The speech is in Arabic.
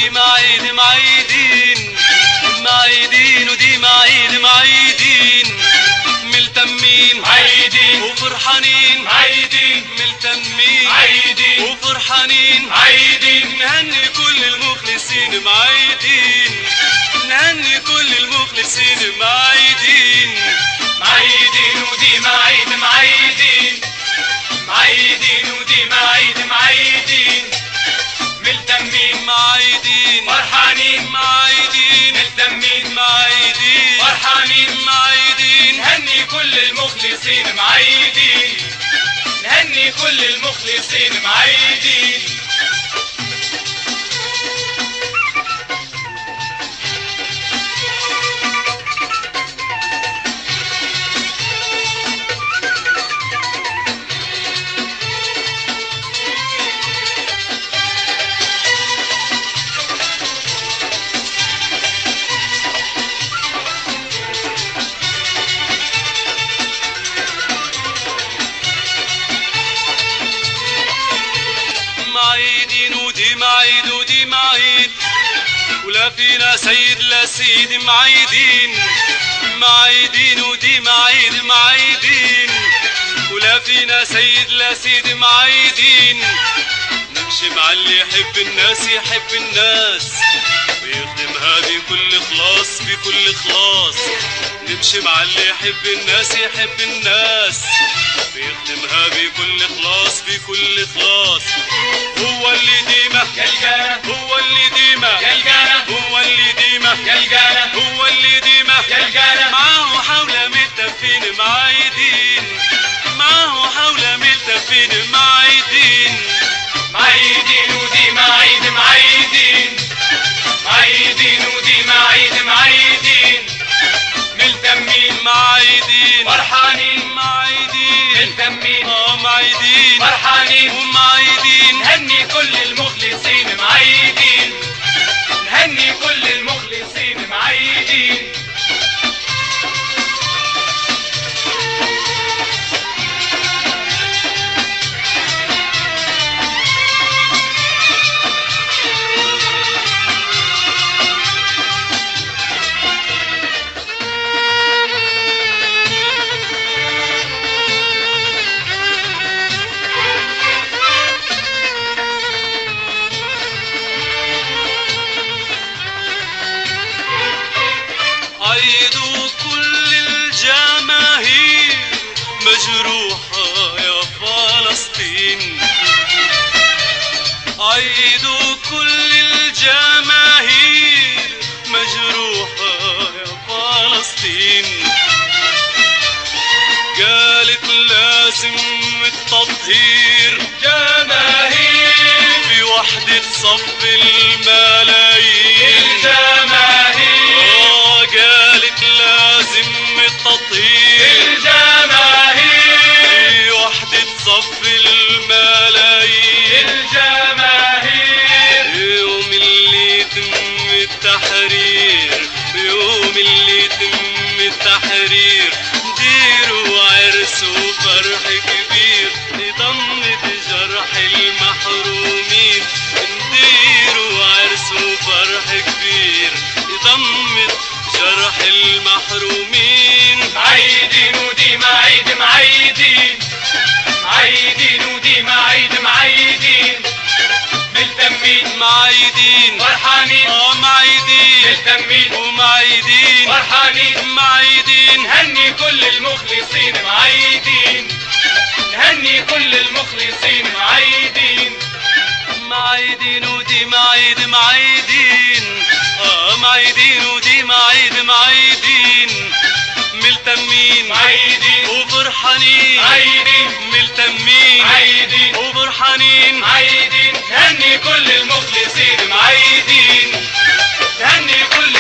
ودي معيد معيدين، معيدين ودي معيد معيدين، ملتمين معيدين وفرحانين معيدين، ملتمين معيدين وفرحانين معيدين، نهني كل المخلصين معيدين، نهني كل المخلصين معيدين، معيدين ودي معيد معيدين، معيدين ودي معيد معيدين، ملتمين معيدين فرحانين معيدين، ملتمين معيدين فرحانين معيدين، نهني كل المخلصين معيدين، نهني كل المخلصين معيدين. معيدين ودي معيد ودي معيد، ولا فينا سيد لا سيد معيدين، معيدين ودي معيد معيدين، ولا فينا سيد لا سيد معيدين، نمشي مع اللي يحب الناس يحب الناس، ويخدمها بكل إخلاص بكل إخلاص، نمشي مع اللي يحب الناس يحب الناس، ويخدمها بكل إخلاص بكل إخلاص، هو اللي ديما يلقانا هو اللي ديما يلقانا هو اللي ديما يلقانا هو اللي ديما يلقانا معاه حولة ملتفين معيدين، معاه حولة ملتفين معيدين، معيدين ودي معيد معيدين، معيدين ودي معيد معيدين، ملتمين معيدين فرحانين معيدين ملتمين معيدين فرحانين ومعيدين، نهني كل المخلصين معيدين، نهني كل المخلصين معيدين. عيدوا كل الجماهير مجروحة يا فلسطين، عيدوا كل الجماهير مجروحة يا فلسطين، قالت لازم التطهير جماهير في وحدة صف الملايين، قالت لازم التطهير الجماهير في وحدة صف الملايين، الجماهير يوم اللي يتم التحرير، يوم اللي يتم التحرير، ديروا عرس وفرح كبير لضمة جرح المحرومين، نديروا عرس وفرح كبير لضمة جرح المحرومين، معيدين ودي معيد معيدين، معيدين ودي معيد معيدين، ملتمين معيدين فرحانين معيدين ملتمين ومعيدين فرحانين، معيدين، نهني كل المخلصين معيدين، نهني كل المخلصين معيدين. معيدين ودي معيد معيدين، معيدين ودي معيد معيدين، ملتمين معيدين وفرحانين معيدين ملتمين معيدين وفرحانين معيدين، نهني كل المخلصين معيدين، نهني كل